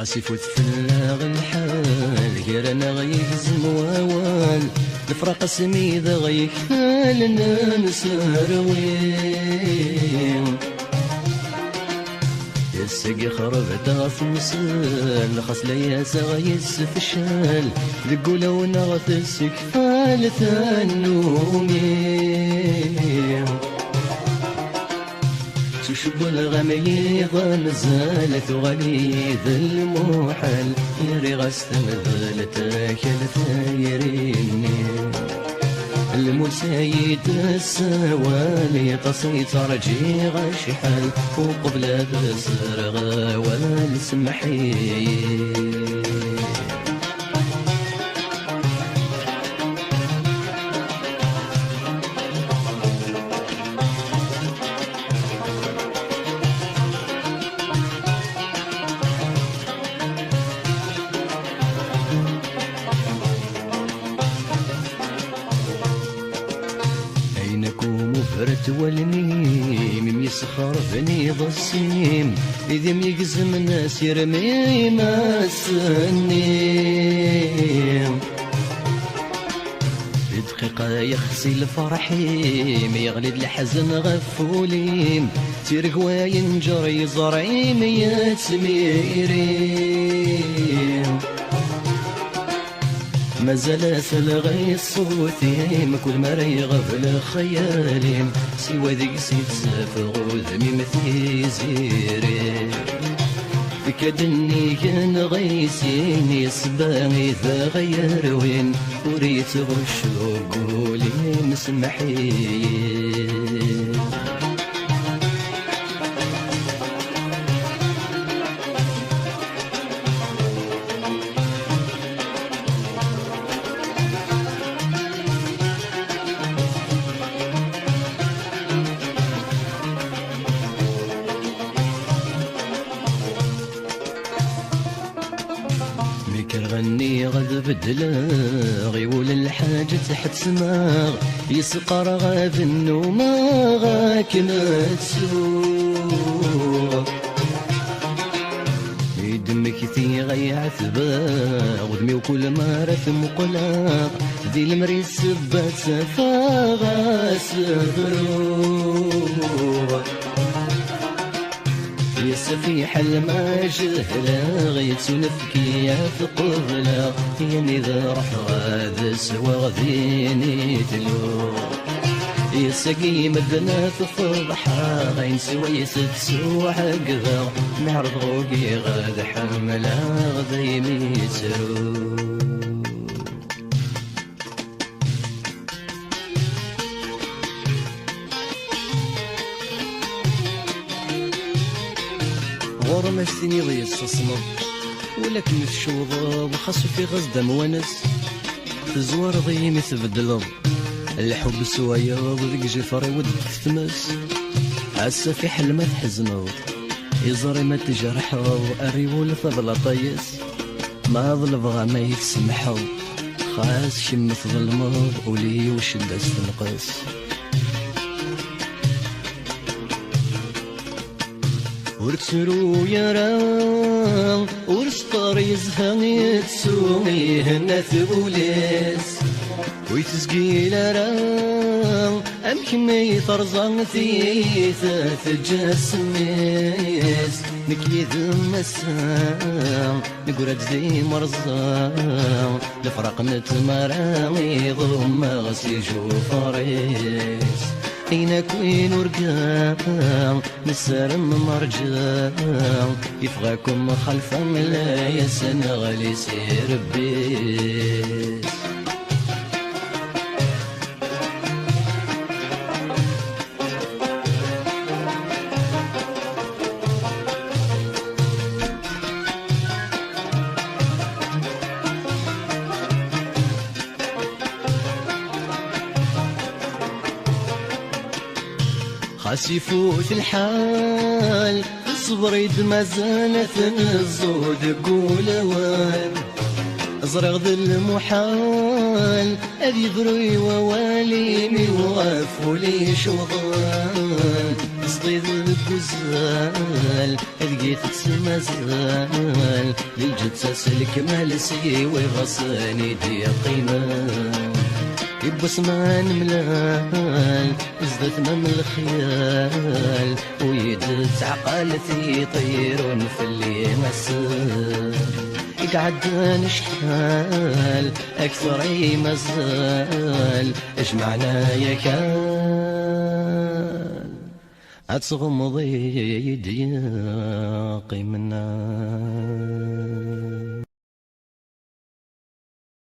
عسيف وتفلاغ الحال غير انا غيهزم ووال الفراق سمي ذا غيكفالنا نساروين يسقي خرب داف مسال خاص لياس غيسفشال ذقولا ونغث السكفال ثانومين تشب الغمي ظنزالت غلي ذا الموحل يري غستمذل تاكل ثايريني المسايد السوالي تصيت رجي غشحل وقبل بسرغ والسمحي فرت والميم يسخر بني ضسيم إذا يقزم الناس يرمي ما السنيم في دقيقة يخزي الفرحيم يغلد الحزن غفوليم تيرقوا ينجر يزرعيم يتميريم مازال سلغي صوتي كل مرة يغفل خيالي سوى ذيك سيد سافغ ذمي مثي زيري كدني كان غيسيني صباغي ذا غير وين وريت غشو قولي مسمحي غني غد بدلا غيول الحاجة تحت سماغ يسقر غاب النوم غاك نتسوق يدمك ثي غيعتبا ودمي وكل ما رثم قلاق ذي المريس سبات سفاغا سفروق يسفيح المجهلة غيتسنفكي يا ثقبلة يعني ذا روح غاد سوا غذيني تلو يسقي مدنا في الفضحة غين سوا يستسوى حقها نعرض غوقي غاد حملة غذي ميترو غور ما ستيني غيصصنض ولكن الشوض وخاصو في غزدة موانس تزوار ضيمي تبدلض الحب سوايض ذيك جفري ود تتمس عسى في حل ما تحزنض يزري ما تجرحض الريول ثبل طيس ما ظلبغا ما يتسمحض خاص شمت ظلمض ولي وشدة استنقص ورتسرو يرى ورسطر يزهن يتسومي هنا ثبوليس ويتسقيل راه أمكمي طرزان ثيثة تجسميس نكيد مسام نقرد ذي مرزام لفرق نتمرامي ضم غسي جوفريس أين كوين ورقام نسرم مرجام يفغاكم خلفا لا يسن غلي سير بيس خاص يفوت الحال الصبر يدمزانة الزود قول وان زرغ ذي المحال أذي ذروي ووالي مي وغفولي شوغان صغير الجزال لقيت تسمازال للجثة الكمال سيوي غصاني دي قيمة بسمان ملال زدت من الخيال ويد تعقالتي يطيرون في اللي مسال يقعد نشحال اكثر اي مزال اش معنى كان أتصغمضي ضيقي منا